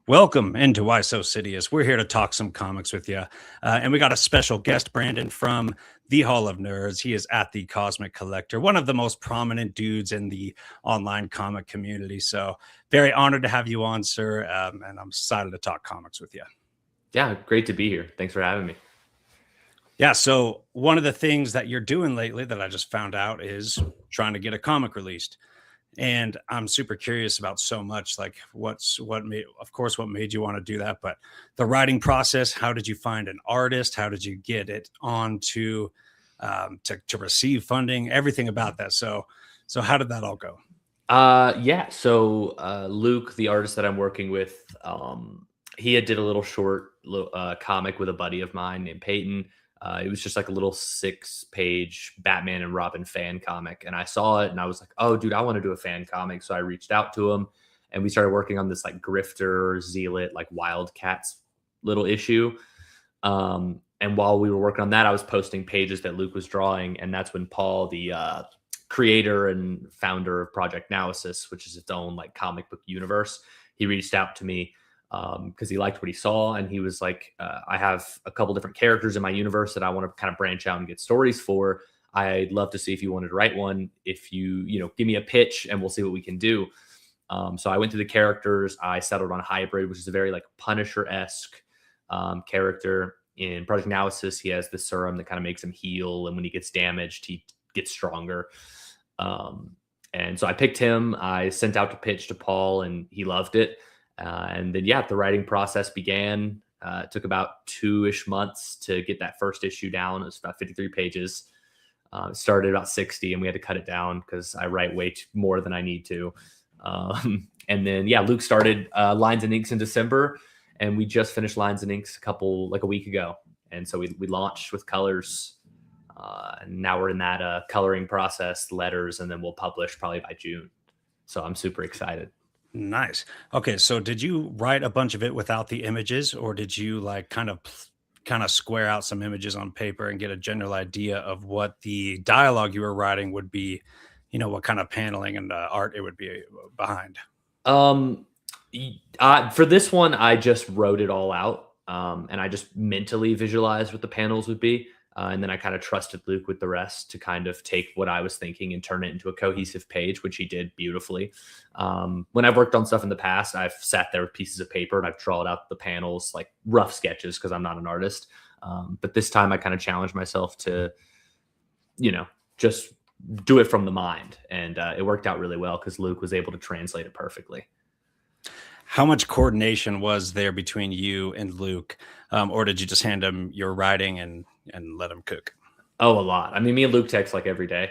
Welcome into Why So Cities. We're here to talk some comics with you. And we got a special guest, Brandon, from the Hall of Nerds. He is at the Cosmic Collector, one of the most prominent dudes in the online comic community. So, very honored to have you on, sir. And I'm excited to talk comics with you. Yeah, great to be here. Thanks for having me. Yeah. So, one of the things that you're doing lately that I just found out is trying to get a comic released. And I'm super curious about so much, like what made, of course, what made you want to do that, but the writing process. How did you find an artist? How did you get it on to receive funding? Everything about that. So how did that all go? Luke, the artist that I'm working with, he had did a little short comic with a buddy of mine named Peyton. It was just like a little 6-page Batman and Robin fan comic. And I saw it and I was like, oh, dude, I want to do a fan comic. So I reached out to him and we started working on this like Grifter, Zealot, like Wildcats little issue. And while we were working on that, I was posting pages that Luke was drawing. And that's when Paul, the creator and founder of Project Analysis, which is its own like comic book universe, he reached out to me because he liked what he saw, and he was like, I have a couple different characters in my universe that I want to kind of branch out and get stories for. I'd love to see if you wanted to write one. If you give me a pitch and we'll see what we can do. So I went through the characters. I settled on Hybrid, which is a very like Punisher-esque character. In Project Analysis, he has the serum that kind of makes him heal, and when he gets damaged, he gets stronger. And so I picked him. I sent out the pitch to Paul, and he loved it. And then, the writing process began. It took about 2-ish months to get that first issue down. It was about 53 pages. It started about 60, and we had to cut it down because I write way more than I need to. And then, Luke started Lines and Inks in December, and we just finished Lines and Inks a week ago. And so we launched with colors. And now we're in that coloring process, letters, and then we'll publish probably by June. So I'm super excited. Nice. Okay, so did you write a bunch of it without the images, or did you like kind of square out some images on paper and get a general idea of what the dialogue you were writing would be? What kind of paneling and art it would be behind. Um, for this one, I just wrote it all out, and I just mentally visualized what the panels would be. And then I kind of trusted Luke with the rest to kind of take what I was thinking and turn it into a cohesive page, which he did beautifully. When I've worked on stuff in the past, I've sat there with pieces of paper and I've drawn out the panels, like rough sketches, because I'm not an artist. But this time I kind of challenged myself to, just do it from the mind. And it worked out really well because Luke was able to translate it perfectly. How much coordination was there between you and Luke, or did you just hand him your writing and let him cook? Oh, a lot. I mean, me and Luke text like every day,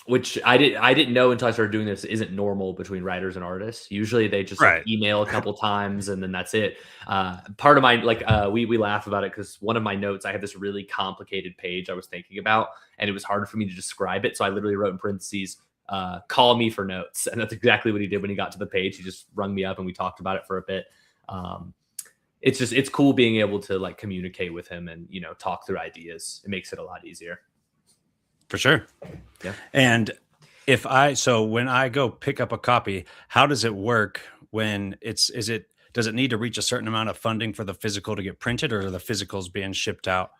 which I didn't know until I started doing this isn't normal between writers and artists. Usually they just Right. like email a couple times and then that's it. Part of my we laugh about it because one of my notes, I had this really complicated page I was thinking about, and it was hard for me to describe it. So I literally wrote in parentheses, call me for notes. And that's exactly what he did when he got to the page. He just rung me up and we talked about it for a bit. It's cool being able to like communicate with him and, talk through ideas. It makes it a lot easier. For sure. Yeah. And so when I go pick up a copy, how does it work when does it need to reach a certain amount of funding for the physical to get printed, or are the physicals being shipped out?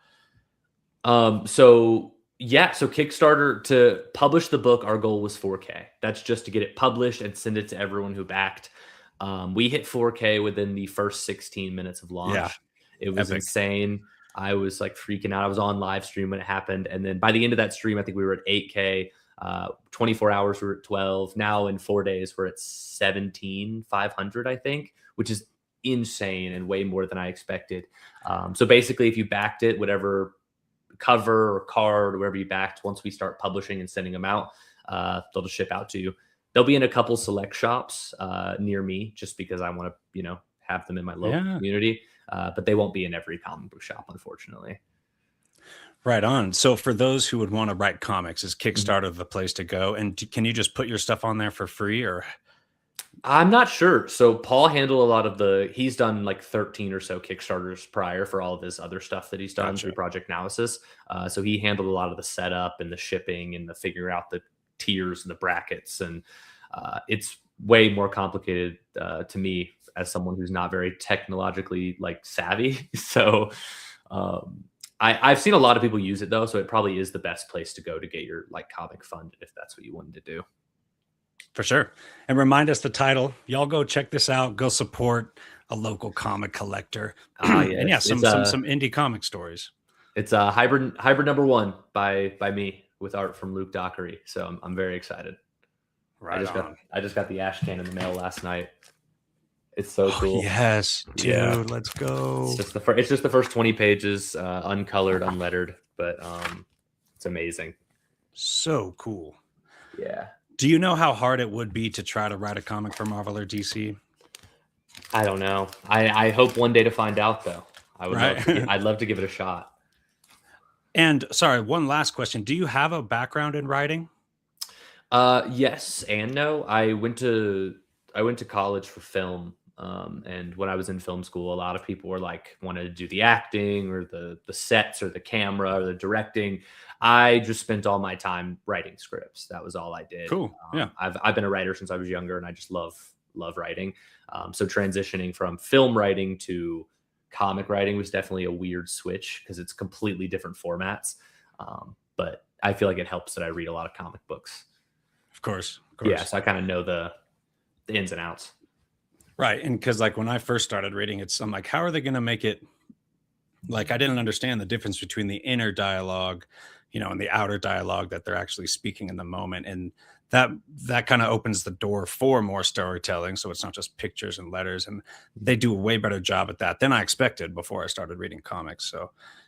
So Kickstarter, to publish the book, our goal was 4K. That's just to get it published and send it to everyone who backed. We hit 4K within the first 16 minutes of launch. Yeah. It was Epic. insane. I was like freaking out. I was on live stream when it happened. And then by the end of that stream, I think we were at 8K. 24 hours, we were at 12. Now in 4 days, we're at 17,500, I think, which is insane and way more than I expected. So basically, if you backed it, whatever cover or card or wherever you backed, once we start publishing and sending them out, they'll just ship out to you. They'll be in a couple select shops near me just because I want to, have them in my local community. But they won't be in every comic book shop, unfortunately. Right on. So for those who would want to write comics, is Kickstarter the place to go? And can you just put your stuff on there for free, or? I'm not sure. So Paul handled a lot of he's done like 13 or so Kickstarters prior for all of his other stuff that he's done through Project Analysis. So he handled a lot of the setup and the shipping and the figuring out the tiers and the brackets. And it's way more complicated to me as someone who's not very technologically like savvy. So I've seen a lot of people use it though, so it probably is the best place to go to get your like comic funded if that's what you wanted to do. For sure. And remind us the title. Y'all go check this out. Go support a local comic collector. Yeah, And yeah, it's some indie comic stories. it's a hybrid number one by me with art from Luke Dockery. So I'm very excited. Right on. I just got the ash can in the mail last night. It's so cool. Yes, dude, Yeah. let's go. It's just the first 20 pages, uncolored, unlettered, but it's amazing. So cool. Yeah. Do you know how hard it would be to try to write a comic for Marvel or DC? I don't know. I hope one day to find out though. Right. I'd love to give it a shot. And sorry, one last question. Do you have a background in writing? Yes and no. I went to college for film. And when I was in film school, a lot of people were like wanted to do the acting or the sets or the camera or the directing. I just spent all my time writing scripts. That was all I did. Cool. Yeah. I've been a writer since I was younger, and I just love writing. So transitioning from film writing to comic writing was definitely a weird switch because it's completely different formats. But I feel like it helps that I read a lot of comic books. Of course. Yeah, so I kind of know the ins and outs. Right. And because like when I first started reading it, I'm like, how are they going to make it? Like, I didn't understand the difference between the inner dialogue, and the outer dialogue that they're actually speaking in the moment. And that kind of opens the door for more storytelling. So it's not just pictures and letters. And they do a way better job at that than I expected before I started reading comics.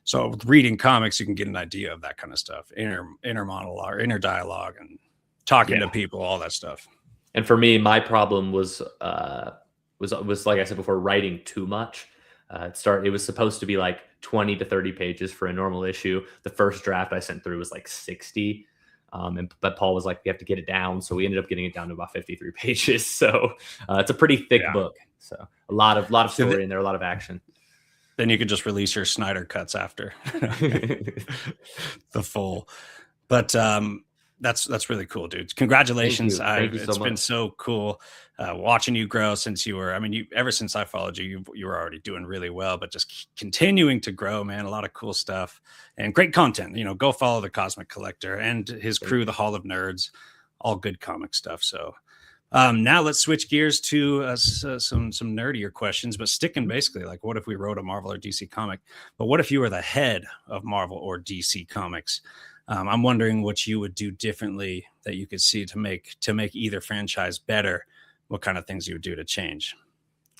So reading comics, you can get an idea of that kind of stuff, inner monologue, or inner dialogue, and talking to people, all that stuff. And for me, my problem was like I said before, writing too much. It was supposed to be like 20 to 30 pages for a normal issue. The first draft I sent through was like 60. But Paul was like, we have to get it down. So we ended up getting it down to about 53 pages. So it's a pretty thick book. So a lot of story in there, a lot of action. Then you could just release your Snyder cuts after the full. But that's really cool, dude. Congratulations. Thank you so it's much. Been so cool watching you grow since ever since I followed you, you were already doing really well, but just continuing to grow, man. A lot of cool stuff and great content. Go follow the Cosmic Collector and his crew, the Hall of Nerds, all good comic stuff. So now let's switch gears to some nerdier questions, but sticking basically like, what if we wrote a Marvel or DC comic? But what if you were the head of Marvel or DC Comics? I'm wondering what you would do differently that you could see to make either franchise better. What kind of things you would do to change?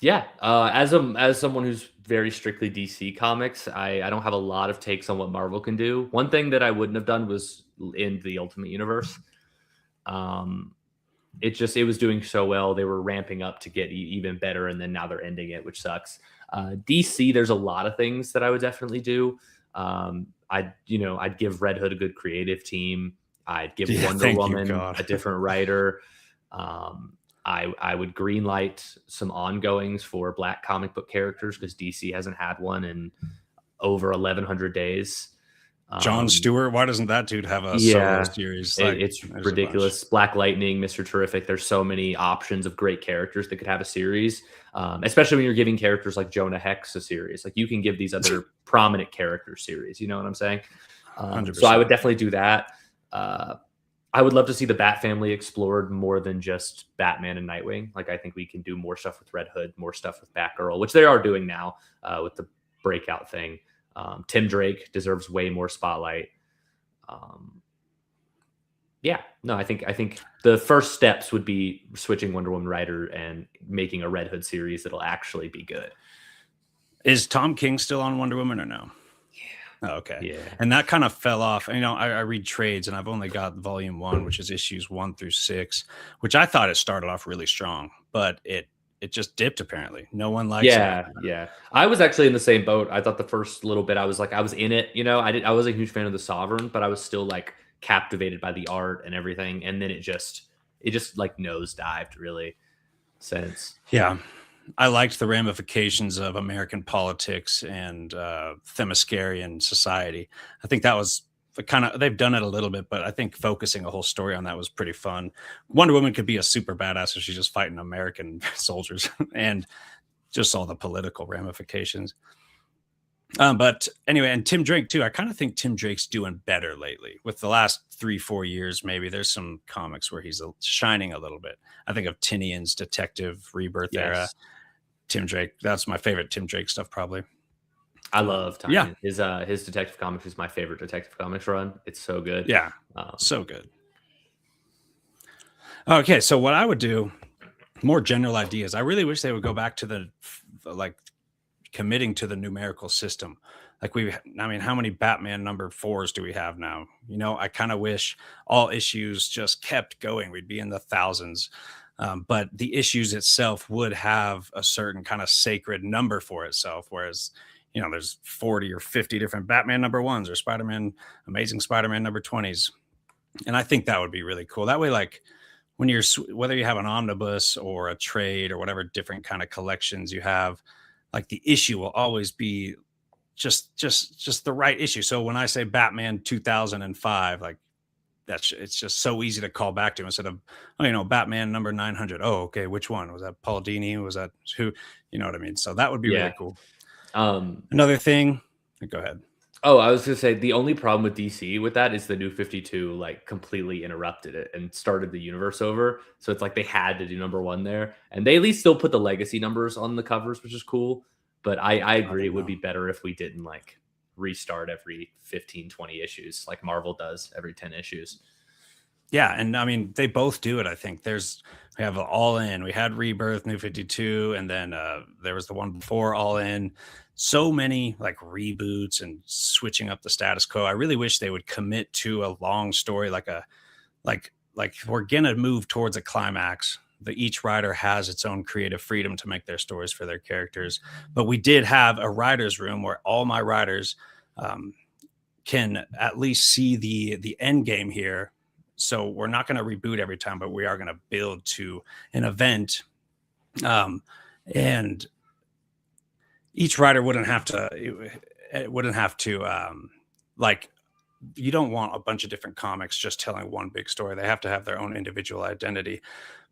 Yeah, as someone who's very strictly DC Comics, I don't have a lot of takes on what Marvel can do. One thing that I wouldn't have done was in the Ultimate Universe. It was doing so well. They were ramping up to get even better, and then now they're ending it, which sucks. DC, there's a lot of things that I would definitely do. I'd give Red Hood a good creative team. I'd give Wonder Woman a different writer. I would greenlight some ongoings for Black comic book characters because DC hasn't had one in over 1,100 days. John Stewart, why doesn't that dude have a solo series? It's ridiculous. Black Lightning, Mr. Terrific. There's so many options of great characters that could have a series, especially when you're giving characters like Jonah Hex a series. Like you can give these other prominent character series. You know what I'm saying? So I would definitely do that. I would love to see the Bat family explored more than just Batman and Nightwing. Like I think we can do more stuff with Red Hood, more stuff with Batgirl, which they are doing now with the Breakout thing. Tim Drake deserves way more spotlight. I think the first steps would be switching Wonder Woman writer and making a Red Hood series that'll actually be good. Is Tom King still on Wonder Woman or no? Yeah. Oh, okay. Yeah. And that kind of fell off. I read trades and I've only got volume 1, which is issues 1 through 6, which I thought it started off really strong, but it just dipped apparently. No one likes it. Yeah. I was actually in the same boat. I thought the first little bit I was in it, I was a huge fan of the Sovereign, but I was still like captivated by the art and everything. And then it just like nosedived really since. Yeah. I liked the ramifications of American politics and Themyscirian society. I think that was they've done it a little bit, but I think focusing a whole story on that was pretty fun. Wonder Woman could be a super badass if she's just fighting American soldiers and just all the political ramifications. But anyway, and Tim Drake too. I kind of think Tim Drake's doing better lately. With the last 3-4 years, maybe there's some comics where he's shining a little bit. I think of Tinian's Detective Rebirth era. Tim Drake. That's my favorite Tim Drake stuff, probably. I love Tinian. His Detective Comics is my favorite Detective Comics run. It's so good. Yeah, so good. Okay, so what I would do, more general ideas. I really wish they would go back to the like committing to the numerical system. Like how many Batman number 4s do we have now? You know, I kind of wish all issues just kept going. We'd be in the thousands. But the issues itself would have a certain kind of sacred number for itself. Whereas, you know, there's 40 or 50 different Batman number 1s or Amazing Spider-Man number 20s. And I think that would be really cool. That way, like when whether you have an omnibus or a trade or whatever different kind of collections you have, like the issue will always be just the right issue. So when I say Batman 2005, like it's just so easy to call back to instead of, Batman number 900. Oh, okay. Which one was that? Paul Dini? Was that who? You know what I mean? So that would be really cool. Another thing, go ahead. Oh, I was gonna say the only problem with DC with that is the New 52 like completely interrupted it and started the universe over. So it's like they had to do number 1 there, and they at least still put the legacy numbers on the covers, which is cool. But I agree it would be better if we didn't like restart every 15-20 issues like Marvel does every 10 issues. Yeah, and I mean they both do it. I think we have All In, we had Rebirth, New 52, and then there was the one before All In. So many like reboots and switching up the status quo. I really wish they would commit to a long story, like we're gonna move towards a climax. Each writer has its own creative freedom to make their stories for their characters. But we did have a writer's room where all my writers can at least see the end game here. So we're not going to reboot every time, but we are going to build to an event. And each writer wouldn't have to like, you don't want a bunch of different comics just telling one big story. They have to have their own individual identity.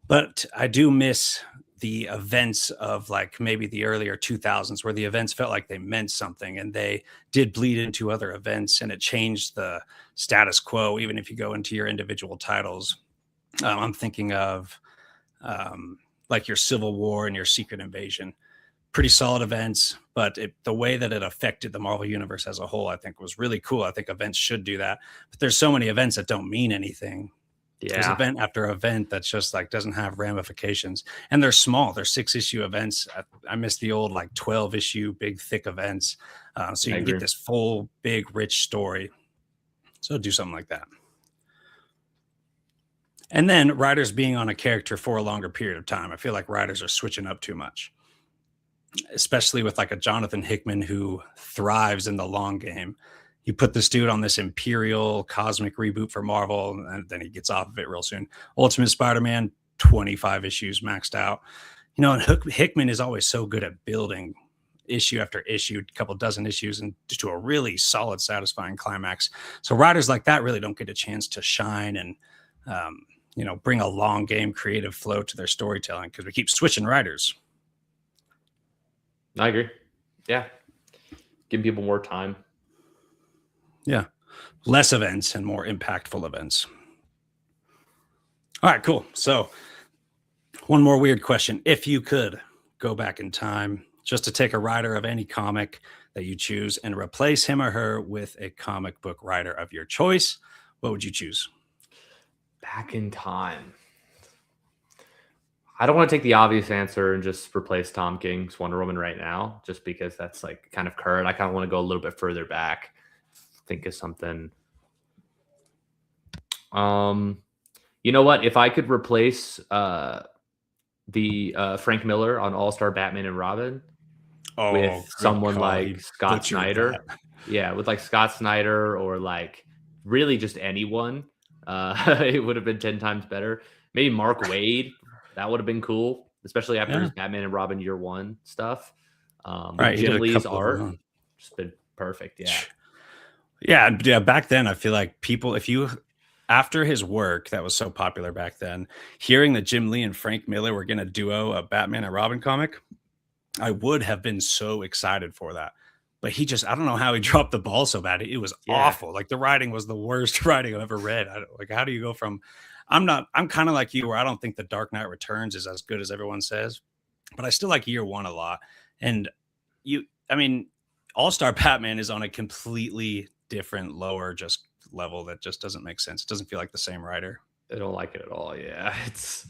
But I do miss the events of like maybe the earlier 2000s where the events felt like they meant something and they did bleed into other events and it changed the status quo. Even if you go into your individual titles, I'm thinking of like your Civil War and your Secret Invasion, pretty solid events, but the way that it affected the Marvel universe as a whole, I think was really cool. I think events should do that, but there's so many events that don't mean anything. There's event after event that's just like doesn't have ramifications, and they're small. They're 6-issue events. I miss the old like 12-issue big thick events, so you can get this full big rich story. So do something like that. And then writers being on a character for a longer period of time. I feel like writers are switching up too much, especially with like a Jonathan Hickman who thrives in the long game. You put this dude on this imperial cosmic reboot for Marvel, and then he gets off of it real soon. Ultimate Spider-Man, 25 issues maxed out. And Hickman is always so good at building issue after issue, a couple dozen issues, and just to a really solid, satisfying climax. So writers like that really don't get a chance to shine and, bring a long game creative flow to their storytelling because we keep switching writers. I agree. Yeah. Give people more time. Yeah. Less events and more impactful events. All right, cool. So one more weird question. If you could go back in time just to take a writer of any comic that you choose and replace him or her with a comic book writer of your choice, what would you choose? Back in time. I don't want to take the obvious answer and just replace Tom King's Wonder Woman right now, just because that's like kind of current. I kind of want to go a little bit further back. Think of something. You know what? If I could replace the Frank Miller on All-Star Batman and Robin with someone like Scott Snyder, with like Scott Snyder or like really just anyone, it would have been 10 times better. Maybe Mark Waid. That would have been cool, especially after his Batman and Robin Year One stuff. Jim Lee's art, just been perfect. Yeah. Yeah. Back then, I feel like people, if you, after his work that was so popular back then, hearing that Jim Lee and Frank Miller were going to duo a Batman and Robin comic, I would have been so excited for that. But he just, I don't know how he dropped the ball so bad. It was Yeah. awful. Like the writing was the worst writing I've ever read. Like, how do you go from, I'm kind of like you where I don't think The Dark Knight Returns is as good as everyone says, but I still like Year One a lot. And I mean, All Star Batman is on a completely different, lower just level that just doesn't make sense. It doesn't feel like the same writer. I don't like it at all. Yeah, it's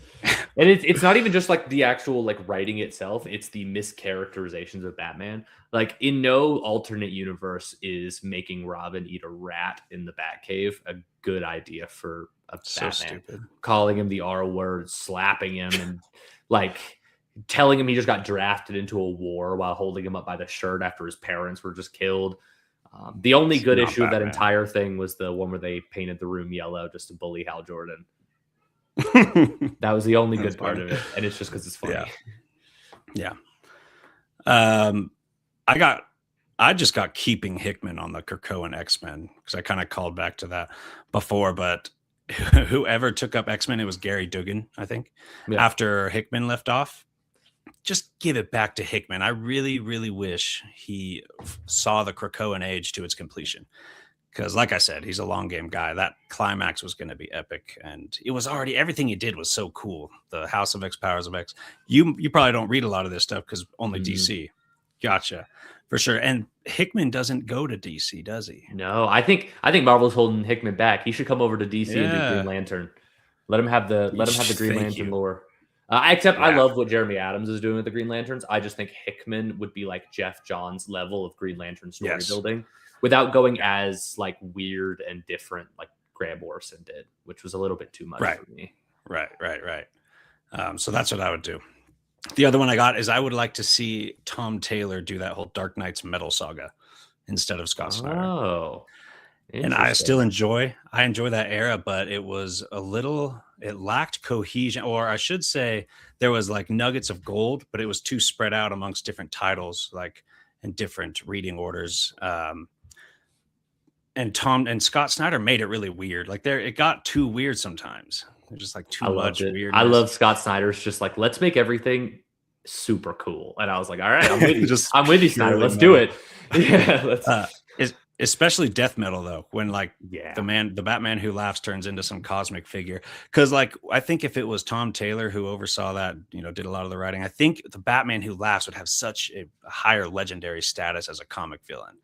not even just like the actual like writing itself. It's the mischaracterizations of Batman. Like in no alternate universe is making Robin eat a rat in the Batcave a good idea for a So Batman. stupid. Calling him the R word, slapping him, and like telling him he just got drafted into a war while holding him up by the shirt after his parents were just killed. The only It's good not issue of that Batman. entire thing was the one where they painted the room yellow just to bully Hal Jordan. That was the only That's good part funny. of it, and it's just because it's funny. Yeah. Um, I just got keeping Hickman on the Krakoan X-Men because I kind of called back to that before, but whoever took up X-Men, it was Gary Duggan, I think, Yeah. after Hickman left off. Just give it back to Hickman. I really, really wish he saw the Krakoan age to its completion. Because, like I said, he's a long game guy. That climax was going to be epic, and it was already everything he did was so cool. The House of X, Powers of X. You probably don't read a lot of this stuff because only Mhm. DC. Gotcha, for sure. And Hickman doesn't go to DC, does he? No, I think Marvel's holding Hickman back. He should come over to DC and do Yeah. Green Lantern. Let him have the Green Thank Lantern you. lore. Except I Yeah. love what Jeremy Adams is doing with the Green Lanterns. I just think Hickman would be like Jeff Johns level of Green Lantern story Yes. building without going as like weird and different like Grant Morrison did, which was a little bit too much Right. for me. Right. So that's what I would do. The other one I got is I would like to see Tom Taylor do that whole Dark Knight's Metal Saga instead of Scott Snyder. Oh, And I still interesting. enjoy that era, but it was it lacked cohesion, or I should say there was like nuggets of gold, but it was too spread out amongst different titles, like in different reading orders. And Scott Snyder made it really weird. Like it got too weird sometimes. There's just like too I loved much it. weirdness. I love Scott Snyder's just like, let's make everything super cool. And I was like, all right, I'm with you. Just I'm with you, Snyder. purely Let's do it. metal. Yeah. Let's Especially death metal though, when like yeah. the Batman who laughs turns into some cosmic figure. Because like I think if it was Tom Taylor who oversaw that, did a lot of the writing, I think the Batman who laughs would have such a higher legendary status as a comic villain.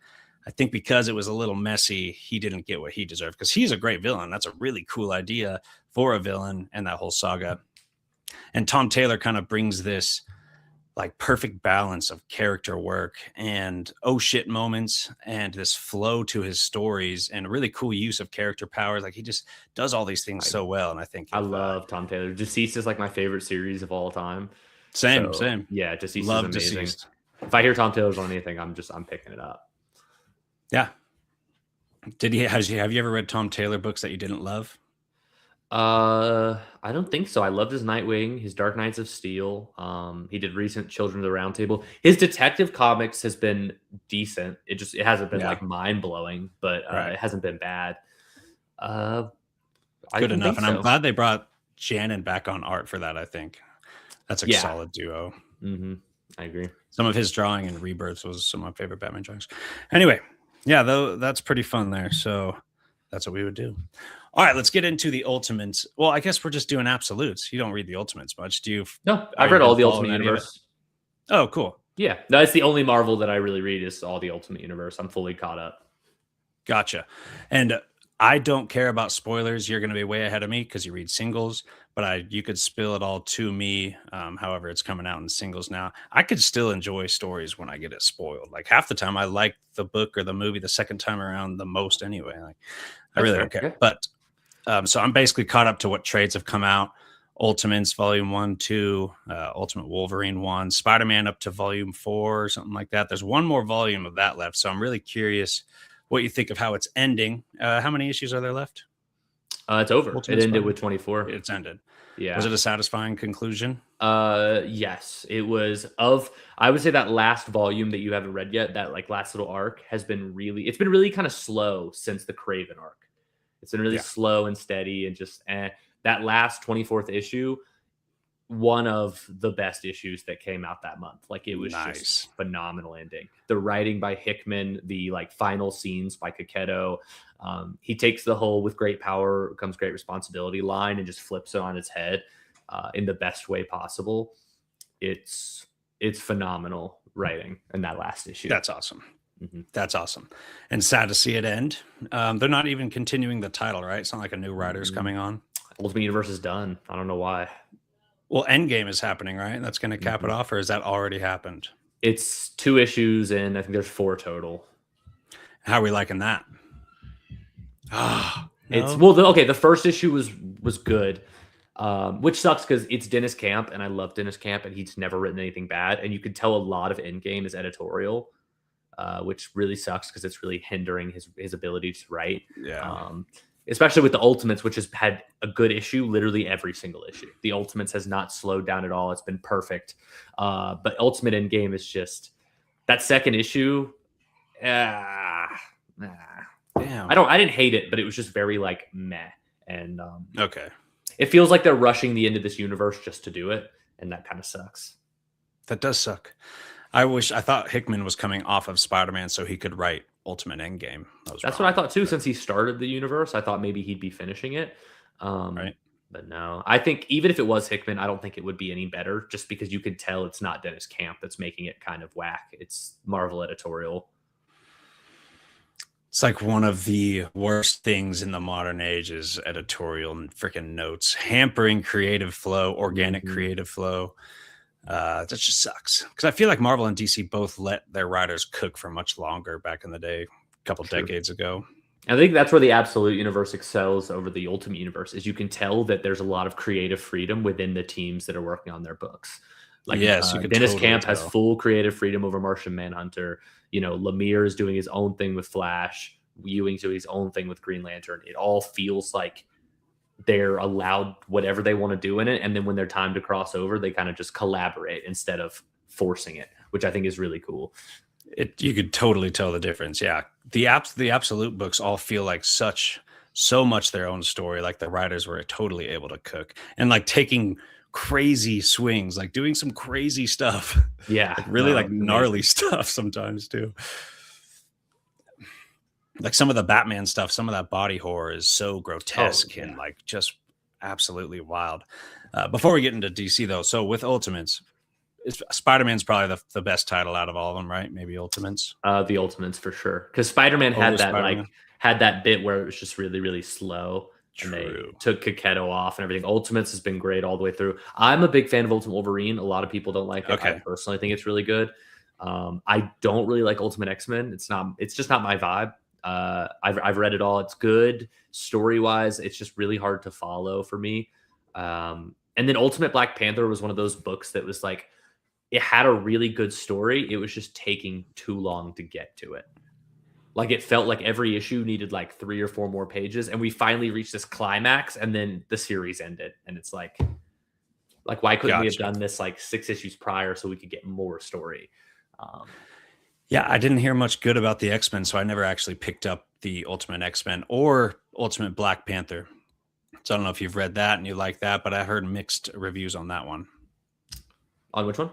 I think because it was a little messy, he didn't get what he deserved. Because he's a great villain. That's a really cool idea for a villain and that whole saga. And Tom Taylor kind of brings this like perfect balance of character work and oh shit moments and this flow to his stories and a really cool use of character powers. Like he just does all these things so well. And I think I love Tom Taylor. Deceased is like my favorite series of all time. Same. Yeah, Deceased Love is amazing. Deceased. If I hear Tom Taylor's on anything, I'm picking it up. Yeah. Have you ever read Tom Taylor books that you didn't love? I don't think so. I loved his Nightwing, his Dark Knights of Steel. He did recent Children of the Round Table. His detective comics has been decent. It hasn't been like mind blowing, but it hasn't been bad. Good enough. And I'm glad they brought Shannon back on art for that. I think that's a solid duo. Mm-hmm. I agree. Some of his drawing in Rebirths was some of my favorite Batman drawings. Anyway, yeah, though that's pretty fun there. So that's what we would do. All right, let's get into the Ultimates. Well, I guess we're just doing absolutes. You don't read the Ultimates much, do you? No, I've read all the Ultimate Universe. Oh, cool. Yeah, that's the only Marvel that I really read is all the Ultimate Universe. I'm fully caught up. Gotcha. And I don't care about spoilers. You're going to be way ahead of me because you read singles, but you could spill it all to me. However, it's coming out in singles now. I could still enjoy stories when I get it spoiled. Like half the time, I like the book or the movie the second time around the most anyway. Like I really don't care. Okay. But so I'm basically caught up to what trades have come out. Ultimates Volume 1, 2, Ultimate Wolverine 1, Spider-Man up to Volume 4 or something like that. There's one more volume of that left. So I'm really curious what you think of how it's ending. How many issues are there left? It's over. Ultimate It ended Spider-Man? with 24. It's ended. Yeah. Was it a satisfying conclusion? Yes, it was. I would say that last volume that you haven't read yet, that like last little arc has been it's been really kind of slow since the Craven arc. It's been really Yeah. slow and steady and just that last 24th issue, one of the best issues that came out that month. Like it was Nice. just phenomenal ending. The writing by Hickman, the like final scenes by Kaketo. He takes the whole "with great power comes great responsibility" line and just flips it on its head in the best way possible. It's phenomenal writing in that last issue. That's awesome. That's awesome. And sad to see it end. They're not even continuing the title, right? It's not like a new writer's coming on. Ultimate Universe is done. I don't know why. Well, Endgame is happening, right? That's going to cap it off, or has that already happened? It's 2 issues, and I think there's 4 total. How are we liking that? It's okay. The first issue was good, which sucks because it's Dennis Camp, and I love Dennis Camp, and he's never written anything bad. And you could tell a lot of Endgame is editorial, which really sucks because it's really hindering his ability to write. Yeah. Especially with the Ultimates, which has had a good issue literally every single issue. The Ultimates has not slowed down at all. It's been perfect. But Ultimate Endgame is just that second issue. Damn. I didn't hate it, but it was just very like meh. And okay. It feels like they're rushing the end of this universe just to do it, and that kind of sucks. That does suck. I thought Hickman was coming off of Spider-Man so he could write Ultimate Endgame. That's what I thought too. Since he started the universe, I thought maybe he'd be finishing it. Right. But no, I think even if it was Hickman, I don't think it would be any better just because you could tell it's not Dennis Camp that's making it kind of whack. It's Marvel editorial. It's like one of the worst things in the modern age is editorial and freaking notes, hampering creative flow, organic creative flow. That just sucks because I feel like Marvel and DC both let their writers cook for much longer back in the day, a couple decades ago. I think that's where the Absolute Universe excels over the Ultimate Universe is you can tell that there's a lot of creative freedom within the teams that are working on their books. Like yes, Dennis totally Camp has full creative freedom over Martian Manhunter. Lemire is doing his own thing with Flash. Ewing's doing his own thing with Green Lantern. It all feels like they're allowed whatever they want to do in it. And then when they're time to cross over, they kind of just collaborate instead of forcing it, which I think is really cool. You could totally tell the difference. Yeah. The Absolute books all feel like so much their own story. Like the writers were totally able to cook and like taking crazy swings, like doing some crazy stuff. Yeah. Like really like gnarly stuff sometimes too. Like some of the Batman stuff, some of that body horror is so grotesque and like just absolutely wild. Before we get into DC though, so with Ultimates, Spider-Man's probably the best title out of all of them, right? Maybe Ultimates. The Ultimates for sure, because Spider-Man had that bit where it was just really really slow. True. And they took Kaketo off and everything. Ultimates has been great all the way through. I'm a big fan of Ultimate Wolverine. A lot of people don't like it. Okay. I personally think it's really good. I don't really like Ultimate X-Men. It's just not my vibe. I've read it all. It's good story-wise. It's just really hard to follow for me. And then Ultimate Black Panther was one of those books that was like, it had a really good story. It was just taking too long to get to it. Like it felt like every issue needed like 3 or 4 more pages. And we finally reached this climax and then the series ended. And it's like why couldn't we have done this like 6 issues prior so we could get more story? Yeah, I didn't hear much good about the X-Men, so I never actually picked up the Ultimate X-Men or Ultimate Black Panther. So I don't know if you've read that and you like that, but I heard mixed reviews on that one. On which one?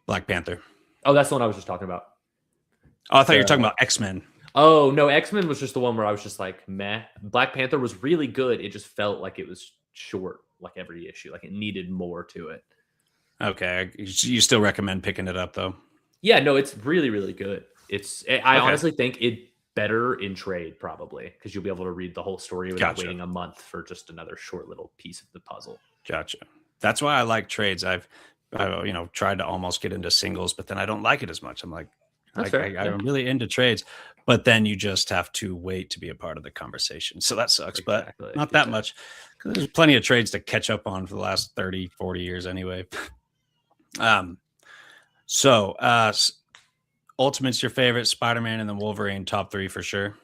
Black Panther. Oh, that's the one I was just talking about. Oh, I thought you were talking about X-Men. Oh, no, X-Men was just the one where I was just like, meh. Black Panther was really good. It just felt like it was short, like every issue. Like it needed more to it. Okay. You still recommend picking it up, though? Yeah, no, it's really, really good. I honestly think it better in trade probably because you'll be able to read the whole story without waiting a month for just another short little piece of the puzzle. Gotcha. That's why I like trades. I've tried to almost get into singles, but then I don't like it as much. I'm like, I'm really into trades, but then you just have to wait to be a part of the conversation. So that sucks, but not that much because there's plenty of trades to catch up on for the last 30, 40 years anyway. So Ultimate's your favorite, Spider-Man and then Wolverine top 3 for sure.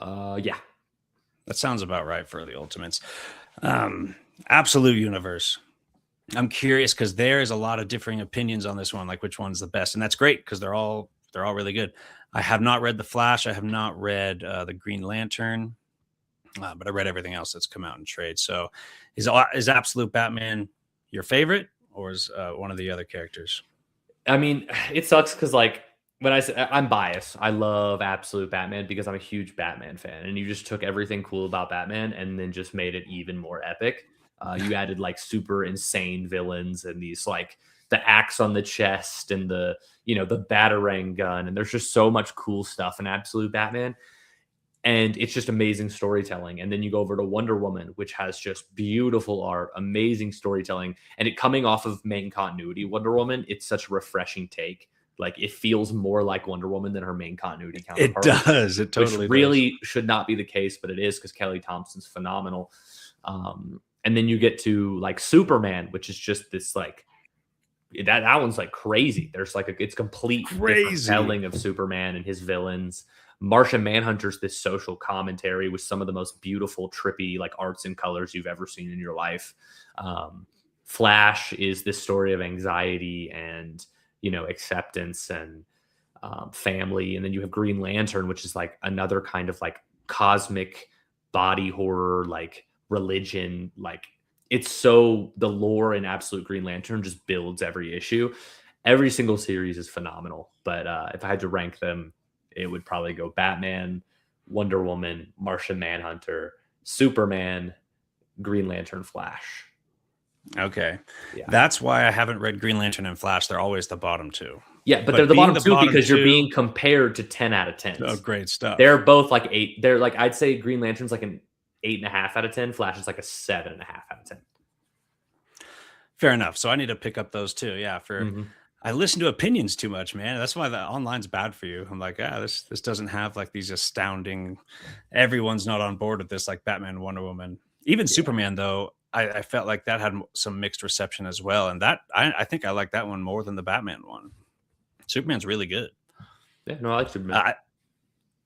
Yeah. That sounds about right for the Ultimates. Absolute Universe. I'm curious because there is a lot of differing opinions on this one, like which one's the best, and that's great because they're all really good. I have not read the Flash. I have not read the Green Lantern, but I read everything else that's come out in trade. So, is Absolute Batman your favorite, or is one of the other characters? I mean, it sucks because like when I say I'm biased, I love Absolute Batman because I'm a huge Batman fan, and you just took everything cool about Batman and then just made it even more epic. You added like super insane villains and these like the axe on the chest and the the batarang gun, and there's just so much cool stuff in Absolute Batman, and it's just amazing storytelling. And then you go over to Wonder Woman, which has just beautiful art, amazing storytelling, and it coming off of main continuity Wonder Woman, it's such a refreshing take. Like it feels more like Wonder Woman than her main continuity It counterpart, does. It which totally really should not be the case, but it is because Kelly Thompson's phenomenal. And then you get to like Superman, which is just this like that one's like crazy. There's like it's complete different telling of Superman and his villains. Martian Manhunter's this social commentary with some of the most beautiful, trippy like arts and colors you've ever seen in your life. Flash is this story of anxiety and acceptance and family. And then you have Green Lantern, which is like another kind of like cosmic body horror, like religion. Like it's so the lore in Absolute Green Lantern just builds every issue. Every single series is phenomenal. But if I had to rank them, it would probably go Batman, Wonder Woman, Martian Manhunter, Superman, Green Lantern, Flash. Okay. Yeah. That's why I haven't read Green Lantern and Flash. They're always the bottom two. Yeah, but they're the bottom two because you're being compared to 10 out of 10. Oh, great stuff. They're both like 8. They're like, I'd say Green Lantern's like an 8.5 out of 10. Flash is like a 7.5 out of 10. Fair enough. So I need to pick up those two. Yeah. I listen to opinions too much, man. That's why the online's bad for you. I'm like, this doesn't have like these astounding. Everyone's not on board with this, like Batman, Wonder Woman, even Superman. Though I felt like that had some mixed reception as well, and that I think I like that one more than the Batman one. Superman's really good. Yeah, no, I like Superman.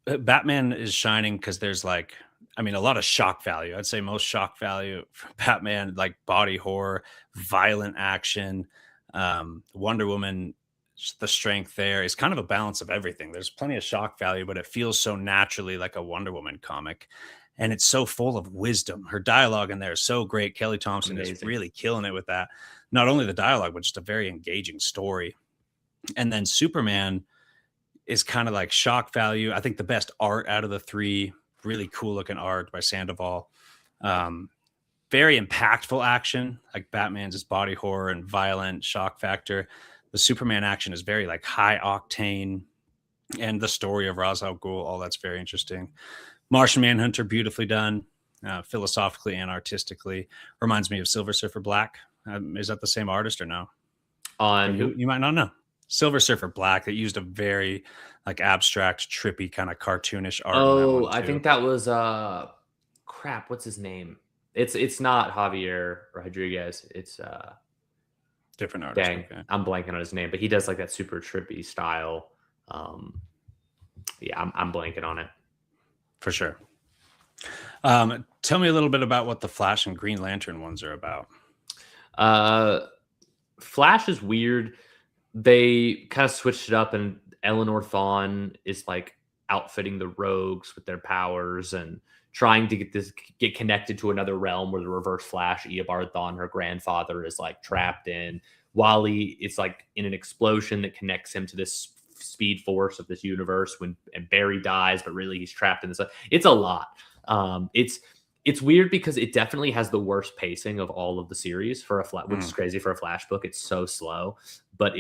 Batman is shining because there's like, a lot of shock value. I'd say most shock value for Batman, like body horror, violent action. Wonder Woman, the strength there is kind of a balance of everything. There's plenty of shock value, but it feels so naturally like a Wonder Woman comic. And it's so full of wisdom. Her dialogue in there is so great. Kelly Thompson is really killing it with that. Not only the dialogue, but just a very engaging story. And then Superman is kind of like shock value. I think the best art out of the three, really cool looking art by Sandoval. Very impactful action. Like Batman's is body horror and violent shock factor. The Superman action is very like high octane, and the story of Ra's al Ghul, all that's very interesting. Martian Manhunter, beautifully done, philosophically and artistically. Reminds me of Silver Surfer Black. Is that the same artist or no? On who? You might not know. Silver Surfer Black. That used a very like abstract, trippy kind of cartoonish art. Oh, I think that was crap. What's his name? It's not Javier Rodriguez. It's different artist. Dang, okay. I'm blanking on his name, but he does like that super trippy style. Yeah, I'm blanking on it. For sure. Tell me a little bit about what the Flash and Green Lantern ones are about. Flash is weird. They kind of switched it up, and Eleanor Thawne is like outfitting the rogues with their powers and trying to get connected to another realm where the Reverse Flash, Eobard Thawne, her grandfather, is like trapped in. Wally is like in an explosion that connects him to this speed force of this universe and Barry dies, but really he's trapped in this. It's a lot. It's weird because it definitely has the worst pacing of all of the series for which is crazy for a Flash book. It's so slow, but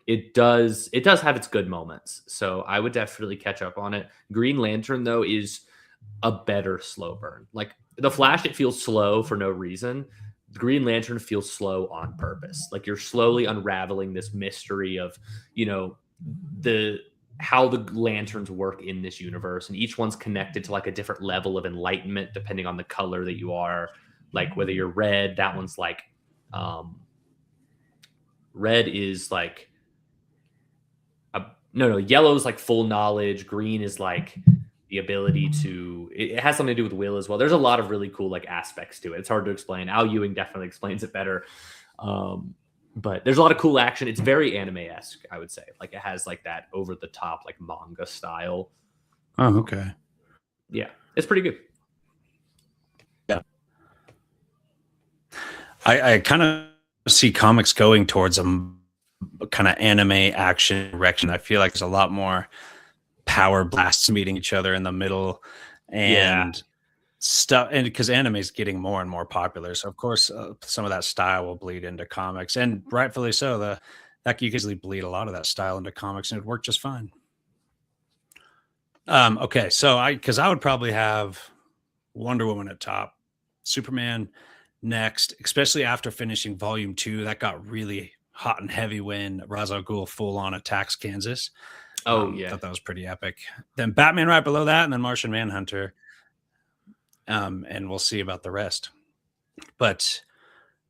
it does have its good moments. So I would definitely catch up on it. Green Lantern though is a better slow burn. Like the Flash, it feels slow for no reason. Green Lantern feels slow on purpose. Like you're slowly unraveling this mystery of, how the lanterns work in this universe, and each one's connected to like a different level of enlightenment depending on the color that you are. Like whether you're red, that one's like red is like yellow is like full knowledge, green is like the ability to, it has something to do with will as well. There's a lot of really cool like aspects to it. It's hard to explain. Al Ewing definitely explains it better. But there's a lot of cool action. It's very anime-esque, I would say. Like it has like that over the top like manga style. Oh, okay. Yeah, it's pretty good. Yeah. I kind of see comics going towards a kind of anime action direction. I feel like there's a lot more power blasts meeting each other in the middle and stuff, and because anime is getting more and more popular, so of course some of that style will bleed into comics, and rightfully so. That you can easily bleed a lot of that style into comics and it worked just fine. Okay, so I would probably have Wonder Woman at top, Superman next, especially after finishing Volume 2. That got really hot and heavy when Ra's al Ghul full on attacks Kansas. Thought that was pretty epic. Then Batman right below that, and then Martian Manhunter. And we'll see about the rest. But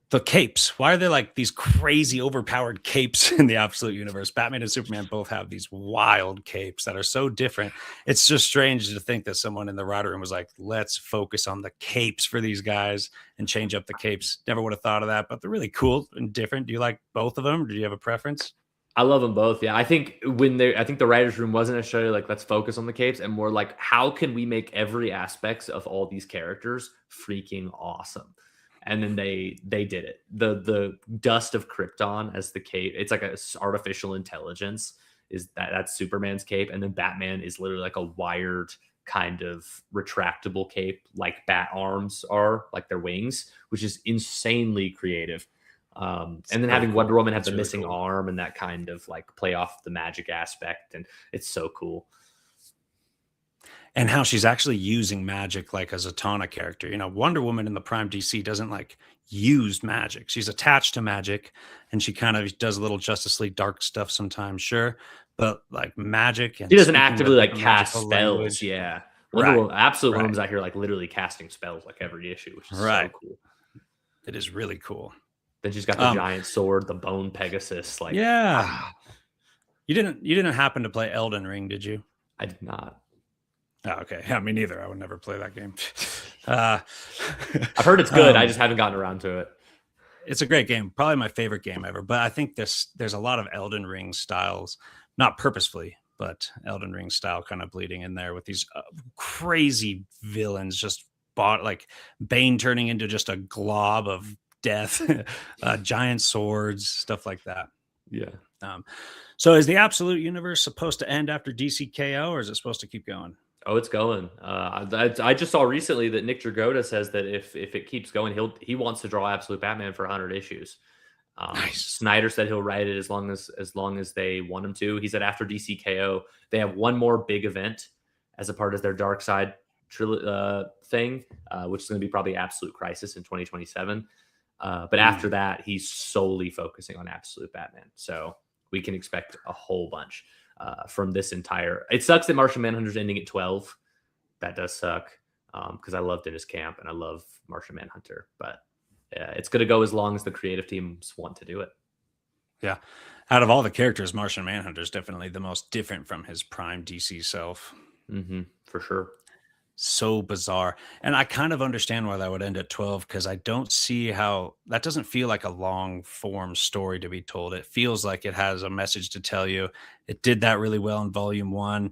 the capes, why are there like these crazy overpowered capes in the Absolute Universe? Batman and Superman both have these wild capes that are so different. It's just strange to think that someone in the writer room was like, let's focus on the capes for these guys and change up the capes. Never would have thought of that, but they're really cool and different. Do you like both of them? Do you have a preference? I love them both. Yeah, I think I think the writers' room wasn't necessarily like let's focus on the capes, and more like how can we make every aspects of all these characters freaking awesome. And then they did it. The dust of Krypton as the cape. It's like a artificial intelligence. That's Superman's cape, and then Batman is literally like a wired kind of retractable cape, like bat arms are, like their wings, which is insanely creative. And then having cool. Wonder Woman have the really missing arm and that kind of like play off the magic aspect, and it's so cool. And how she's actually using magic like a Zatanna character. You know, Wonder Woman in the Prime DC doesn't like use magic. She's attached to magic, and she kind of does a little Justice League dark stuff sometimes, sure. But like magic, and she doesn't actively like cast spells. Language. Yeah. Right. Absolute Woman's out here like literally casting spells like every issue, which is so cool. It is really cool. Then she's got the giant sword, the bone Pegasus. Like, You didn't happen to play Elden Ring, did you? I did not. Oh, okay. Yeah, me neither. I would never play that game. I've heard it's good. I just haven't gotten around to it. It's a great game. Probably my favorite game ever. But I think there's a lot of Elden Ring styles, not purposefully, but Elden Ring style kind of bleeding in there with these crazy villains just bought, like Bane turning into just a glob of death, giant swords, stuff like that. Yeah. So is the Absolute Universe supposed to end after DCKO, or is it supposed to keep going? Oh, it's going. I just saw recently that Nick Dragotta says that if it keeps going, he wants to draw Absolute Batman for 100 issues. Nice. Snyder said he'll write it as long as they want him to. He said after DCKO, they have one more big event as a part of their Dark Side thing, which is going to be probably Absolute Crisis in 2027. But after that, he's solely focusing on Absolute Batman. So we can expect a whole bunch from this entire. It sucks that Martian Manhunter's ending at 12. That does suck because I love Dennis Camp and I love Martian Manhunter. But it's going to go as long as the creative teams want to do it. Yeah. Out of all the characters, Martian Manhunter is definitely the most different from his prime DC self. For sure. So bizarre. And I kind of understand why that would end at 12, because I don't see how that doesn't feel like a long form story to be told. It feels like it has a message to tell you. It did that really well in Volume 1,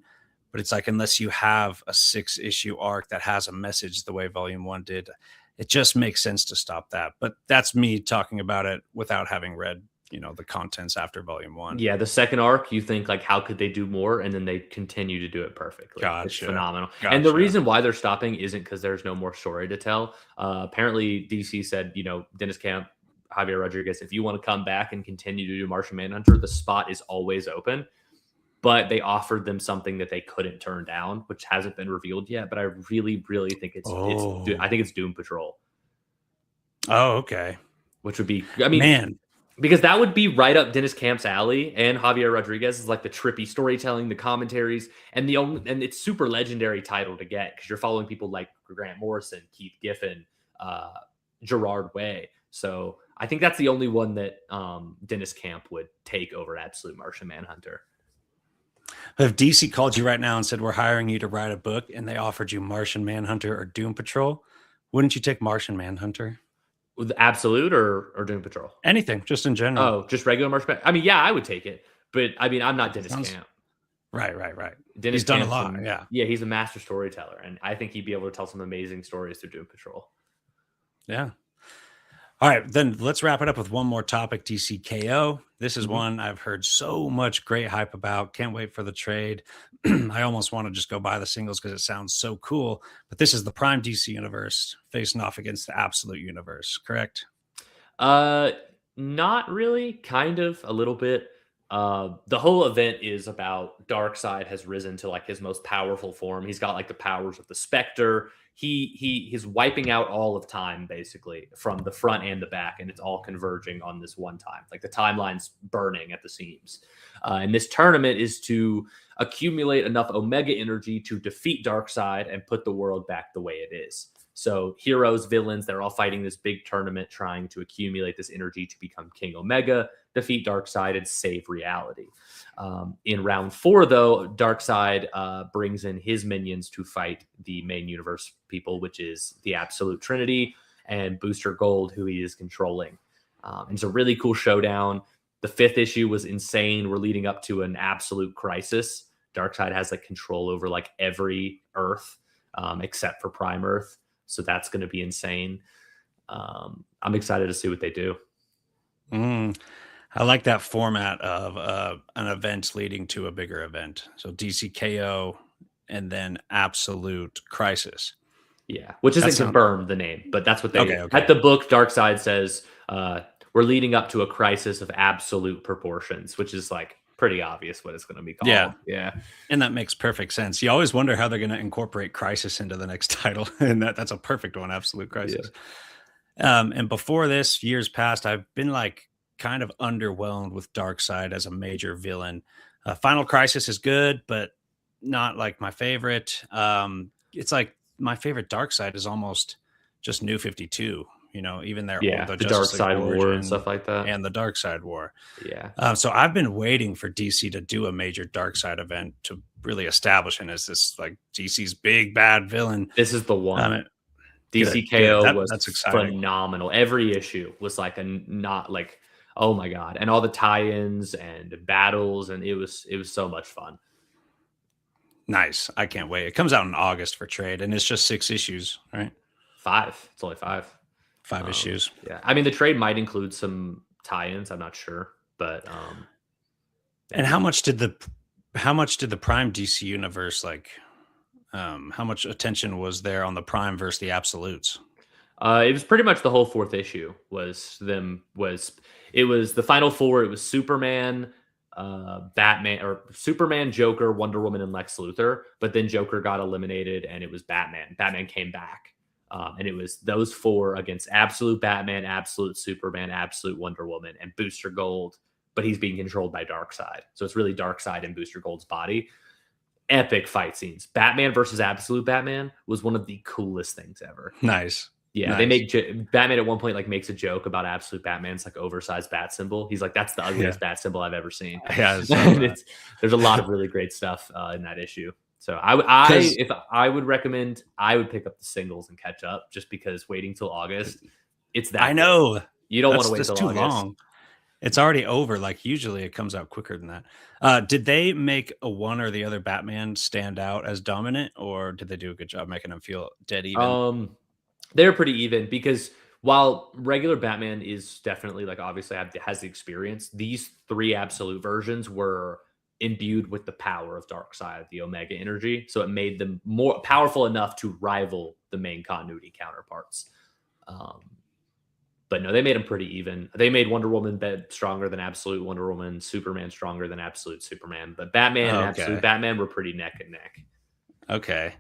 but it's like unless you have a 6-issue arc that has a message the way Volume 1 did, it just makes sense to stop that. But that's me talking about it without having read, the contents after Volume 1. Yeah, the second arc, you think like, how could they do more? And then they continue to do it perfectly. Gotcha. It's phenomenal. Gotcha. And the reason why they're stopping isn't because there's no more story to tell. Apparently, DC said, Dennis Camp, Javier Rodriguez, if you want to come back and continue to do Martian Manhunter, the spot is always open. But they offered them something that they couldn't turn down, which hasn't been revealed yet. But I really, really think I think it's Doom Patrol. Oh, okay. Which would be, man. Because that would be right up Dennis Camp's alley, and Javier Rodriguez is like the trippy storytelling, the commentaries, and it's super legendary title to get because you're following people like Grant Morrison, Keith Giffen, Gerard Way. So I think that's the only one that Dennis Camp would take over Absolute Martian Manhunter. If DC called you right now and said, we're hiring you to write a book, and they offered you Martian Manhunter or Doom Patrol, wouldn't you take Martian Manhunter? With Absolute or Doom Patrol? Anything, just in general. Oh, just regular Martian. I mean, yeah, I would take it, but I mean, I'm not Dennis Sounds Camp. right. Dennis He's done a Camp's lot. Yeah. he's a master storyteller, and I think he'd be able to tell some amazing stories through Doom Patrol. Yeah. All right, then let's wrap it up with one more topic, DCKO. This is Mhm. one I've heard so much great hype about. Can't wait for the trade. I almost want to just go buy the singles because it sounds so cool. But this is the Prime DC universe facing off against the Absolute universe, correct? Not really, kind of a little bit. The whole event is about Darkseid has risen to like his most powerful form. He's got like the powers of the Spectre. He's wiping out all of time basically from the front and the back, and it's all converging on this one time. Like the timeline's burning at the seams. And this tournament is to accumulate enough Omega energy to defeat Darkseid and put the world back the way it is. So heroes, villains, they're all fighting this big tournament, trying to accumulate this energy to become King Omega, defeat Darkseid, and save reality. In round 4, though, Darkseid brings in his minions to fight the main universe people, which is the Absolute Trinity and Booster Gold, who he is controlling. And it's a really cool showdown. The 5th issue was insane. We're leading up to an absolute crisis. Darkseid has like control over like every Earth except for Prime Earth. So that's going to be insane. I'm excited to see what they do. I like that format of an event leading to a bigger event. So DCKO and then Absolute Crisis. Yeah, which isn't confirmed the name, but that's what they okay. At the book. Darkseid says we're leading up to a crisis of absolute proportions, which is like pretty obvious what it's going to be called. Yeah, and that makes perfect sense. You always wonder how they're going to incorporate Crisis into the next title, and that's a perfect one. Absolute Crisis. Yeah. And before this, years past, I've been like kind of underwhelmed with Darkseid as a major villain. Final Crisis is good, but not like my favorite. It's like my favorite Darkseid is almost just New 52. You know, even their the Darkseid War and stuff like that, and the Darkseid War. Yeah. So I've been waiting for DC to do a major Darkseid event to really establish him as this like DC's big bad villain. This is the one. DCKO was phenomenal. Every issue was like oh my god, and all the tie-ins and battles, and it was so much fun. Nice. I can't wait. It comes out in August for trade, and it's just 6 issues, right? 5. It's only 5. 5 issues. Yeah, I mean the trade might include some tie-ins. I'm not sure, but and how much did the Prime DC universe like? How much attention was there on the Prime versus the Absolutes? It was pretty much the whole 4th issue it was the final 4. It was Superman, Batman, or Superman, Joker, Wonder Woman, and Lex Luthor. But then Joker got eliminated, and it was Batman. Batman came back, and it was those 4 against Absolute Batman, Absolute Superman, Absolute Wonder Woman, and Booster Gold. But he's being controlled by Darkseid, so it's really Darkseid in Booster Gold's body. Epic fight scenes. Batman versus Absolute Batman was one of the coolest things ever. Nice. Yeah, they make Batman at one point like makes a joke about Absolute Batman's like oversized bat symbol. He's like, "That's the ugliest bat symbol I've ever seen." Yeah, there's a lot of really great stuff in that issue. So if I would recommend, I would pick up the singles and catch up, just because waiting till August, it's that. I know you don't want to wait till too August. Long. It's already over. Like usually it comes out quicker than that. Did they make a one or the other Batman stand out as dominant, or did they do a good job making them feel dead even? They're pretty even, because while regular Batman is definitely like obviously has the experience, these 3 Absolute versions were imbued with the power of Darkseid, the Omega energy. So it made them more powerful enough to rival the main continuity counterparts. But no, they made them pretty even. They made Wonder Woman stronger than Absolute Wonder Woman, Superman stronger than Absolute Superman. But Batman and Absolute Batman were pretty neck and neck. Okay.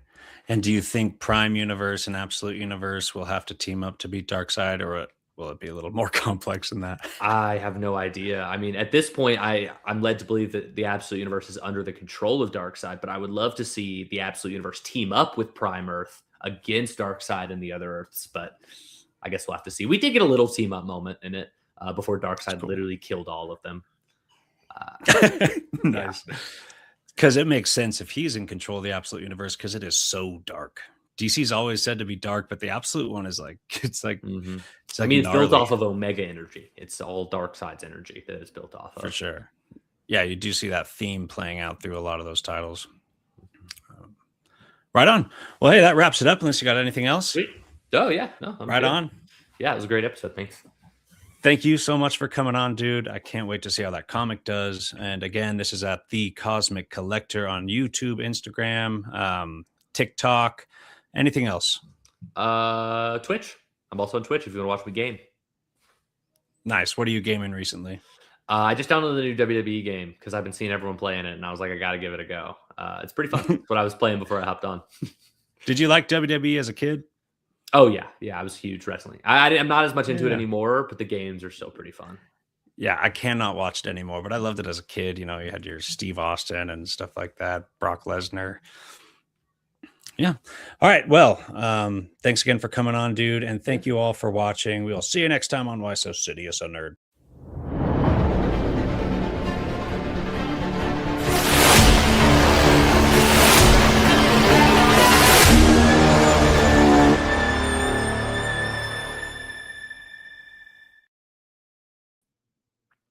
And do you think Prime Universe and Absolute Universe will have to team up to beat Darkseid, or will it be a little more complex than that? I have no idea. I mean, at this point, I'm led to believe that the Absolute Universe is under the control of Darkseid, but I would love to see the Absolute Universe team up with Prime Earth against Darkseid and the other Earths, but I guess we'll have to see. We did get a little team up moment in it before Darkseid literally killed all of them. Nice. Because it makes sense if he's in control of the Absolute Universe, because it is so dark. DC's always said to be dark, but the Absolute one is like it's like Mm-hmm. it's I like mean, it's built gnarly off of Omega energy. It's all Dark Side's energy that it's built off of. for sure. Yeah, you do see that theme playing out through a lot of those titles. Right on. Well, hey, that wraps it up. Unless you got anything else. Sweet. Oh yeah, no, I'm Right good. on. Yeah, it was a great episode. Thanks. Thank you so much for coming on, dude. I can't wait to see how that comic does. And again, this is at The Cosmic Collector on YouTube, Instagram, TikTok, anything else. Twitch. I'm also on Twitch if you want to watch me game. Nice. What are you gaming recently? I just downloaded the new WWE game because I've been seeing everyone playing it, and I was like, I got to give it a go. It's pretty fun. It's what I was playing before I hopped on. Did you like WWE as a kid? Oh yeah, I was huge wrestling. I'm not as much into it Yeah. anymore, but the games are still pretty fun. Yeah, I cannot watch it anymore, but I loved it as a kid. You know, you had your Steve Austin and stuff like that, Brock Lesnar. Yeah. All right. Well, thanks again for coming on, dude. And thank you all for watching. We'll see you next time on Why So City, a Nerd.